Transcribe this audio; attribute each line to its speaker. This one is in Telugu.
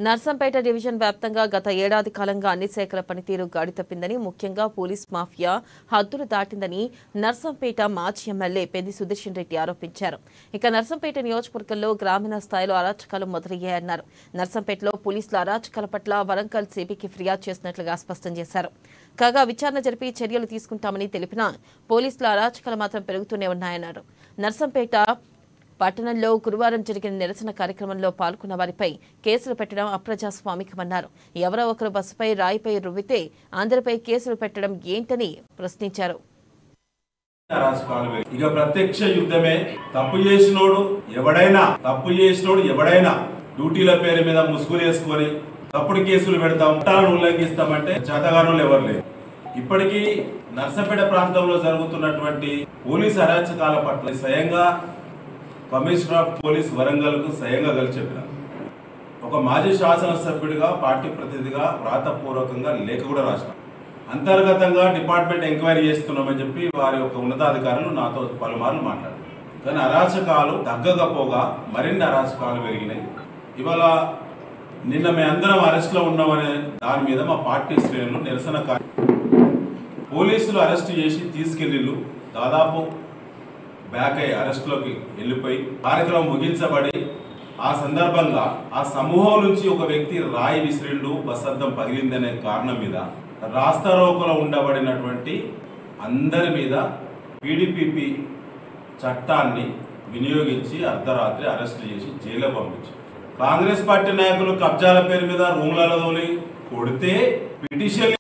Speaker 1: నర్సంపేట డివిజన్ వ్యాప్తంగా గత ఏడాది కాలంగా అన్ని శాఖల పనితీరు గాడి తప్పిందని, ముఖ్యంగా పోలీస్ మాఫియా హద్దులు దాటిందని నర్సంపేట మాజీ ఎమ్మెల్యే పెద్ది సుదర్శన్ రెడ్డి ఆరోపించారు. ఇక నర్సంపేట నియోజకవర్గంలో గ్రామీణ స్థాయిలో అరాచకాలు మొదలయ్యాయన్నారు. నర్సంపేటలో పోలీసుల అరాచకాల పట్ల వరంగల్ సిపికి ఫిర్యాదు చేసినట్లుగా స్పష్టం చేశారు. కాగా విచారణ జరిపి చర్యలు తీసుకుంటామని తెలిపినా పోలీసుల అరాచకాలు మాత్రం పెరుగుతూనే ఉన్నాయన్నారు. నర్సంపేట పట్టణంలో గురువారం జరిగిన నిరసన కార్యక్రమంలో పాల్గొన్న వారిపై కేసులు పెట్టడం అప్రజాస్వామికమన్నారు. ఎవరో ఒకరు బస్సుపై రాయిపై రువ్వితే అందరిపై కేసులు పెట్టడం ఏంటని ప్రశ్నించారు.
Speaker 2: ఇక ప్రత్యక్ష యుద్ధమే. తప్పు చేసినోడు ఎవడైనా డ్యూటీల పేరు మీద ముసుగులు వేసుకొని తప్పుడు కేసులు పెడతాం, చట్టాలను ఉల్లంఘిస్తామంటే చేతగానోళ్ళు ఎవరు లేరు. ఇప్పటికీ నర్సంపేట ప్రాంతంలో జరుగుతున్నటువంటి పోలీస్ అరాచకాల పట్ల స్వయంగా కమిషనర్ ఆఫ్ పోలీస్ వరంగల్ కు స్వయంగా కలిసి చెప్పినారు. ఒక మాజీ శాసనసభ్యుడిగా పార్టీ ప్రతినిధిగా వ్రాతపూర్వకంగా లేఖ కూడా రాసిన. అంతర్గతంగా డిపార్ట్మెంట్ ఎంక్వైరీ చేస్తున్నామని చెప్పి వారి యొక్క ఉన్నతాధికారులు నాతో పలుమార్లు మాట్లాడారు. కానీ అరాచకాలు తగ్గకపోగా మరిన్ని అరాచకాలు పెరిగినాయి. ఇవాళ నిన్న మేమందరం అరెస్ట్లో ఉన్నామనే దాని మీద మా పార్టీ శ్రేణులు నిరసన పోలీసులు అరెస్ట్ చేసి తీసుకెళ్లిళ్ళు. దాదాపు బ్యాక్ అయ్యి అరెస్ట్లోకి వెళ్ళిపోయి కార్యక్రమం ముగించబడి ఆ సందర్భంగా ఆ సమూహం నుంచి ఒక వ్యక్తి రాయి విసిరిండు, బస్ అద్దం పగిలిందనే కారణం మీద రాస్తారోకోలో ఉండబడినటువంటి అందరి మీద పీడీపీపీ చట్టాన్ని వినియోగించి అర్ధరాత్రి అరెస్ట్ చేసి జైల్లో పంపించారు. కాంగ్రెస్ పార్టీ నాయకులు కబ్జాల పేరు మీద రూమ్లలో తోలి కొడితే పిటిషన్